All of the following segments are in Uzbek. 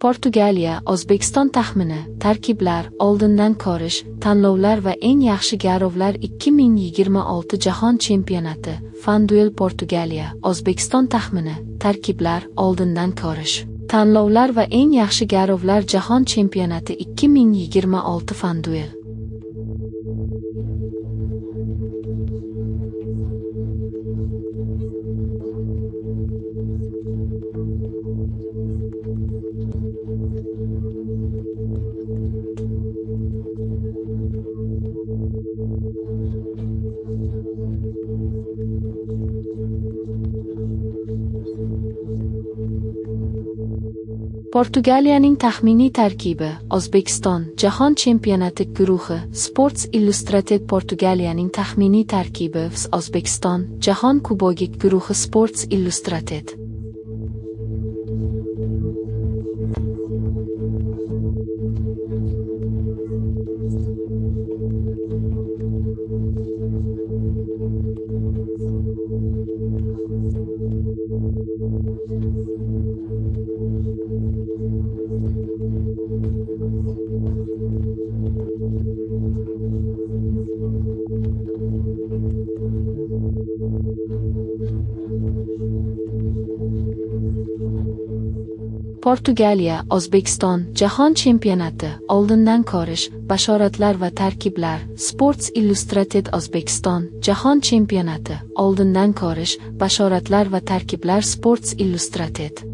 Portugaliya, O'zbekiston taxmini, tarkiblar, oldindan ko'rish, tanlovlar va eng yaxshi garovlar 2026 Jahon Chempionati. Fanduel Portugaliya, O'zbekiston taxmini, tarkiblar, oldindan ko'rish, tanlovlar va eng yaxshi garovlar Jahon Chempionati 2026 Fanduel. Portugaliyaning taxminiy tarkibi. O'zbekiston, Jahon Chempionati guruhi. Sports Illustrated Portugaliyaning taxminiy tarkibi. O'zbekiston, Jahon Kubogi guruhi. Sports Illustrated. Portugaliya, O'zbekiston, Jahon Chempionati, oldindan ko'rish, bashoratlar va tarkiblar. Sports Illustrated O'zbekiston, Jahon Chempionati, oldindan ko'rish, bashoratlar va tarkiblar. Sports Illustrated.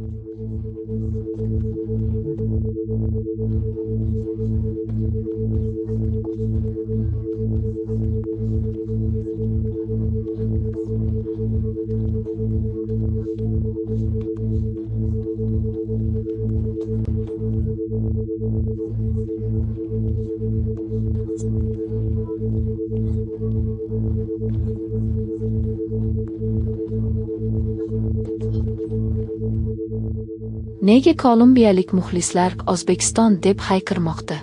Nega kolumbiyalik muxlislar O'zbekiston deb hayqirmoqda?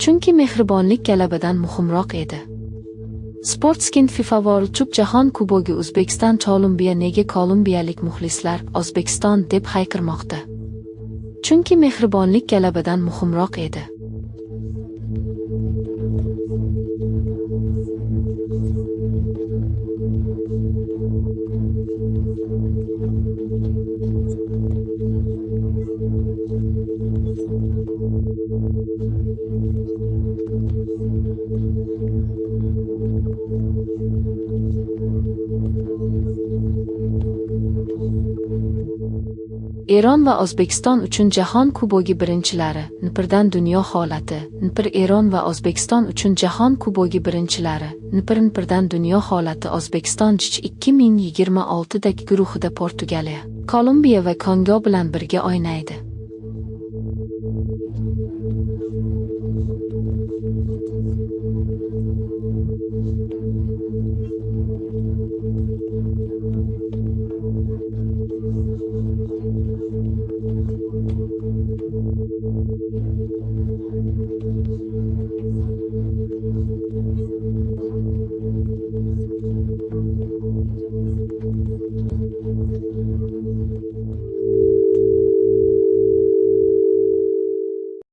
Chunki mehribonlik g'alabadan muhimroq edi. Sportskin FIFA World Cup Jahon Kubogi O'zbekiston Kolumbiya. Nega kolumbiyalik muxlislar O'zbekiston deb hayqirmoqda? Chunki mehribonlik g'alabadan muhimroq edi. Eron va O'zbekiston uchun Jahon Kubogi birinchilari. Npirdan dunyo holati. Npir Eron va O'zbekiston uchun Jahon Kubogi birinchilari. Npirdan dunyo holati. O'zbekiston 2026 guruhida Portugaliya, Kolumbiya va Kongo bilan birga o'ynaydi.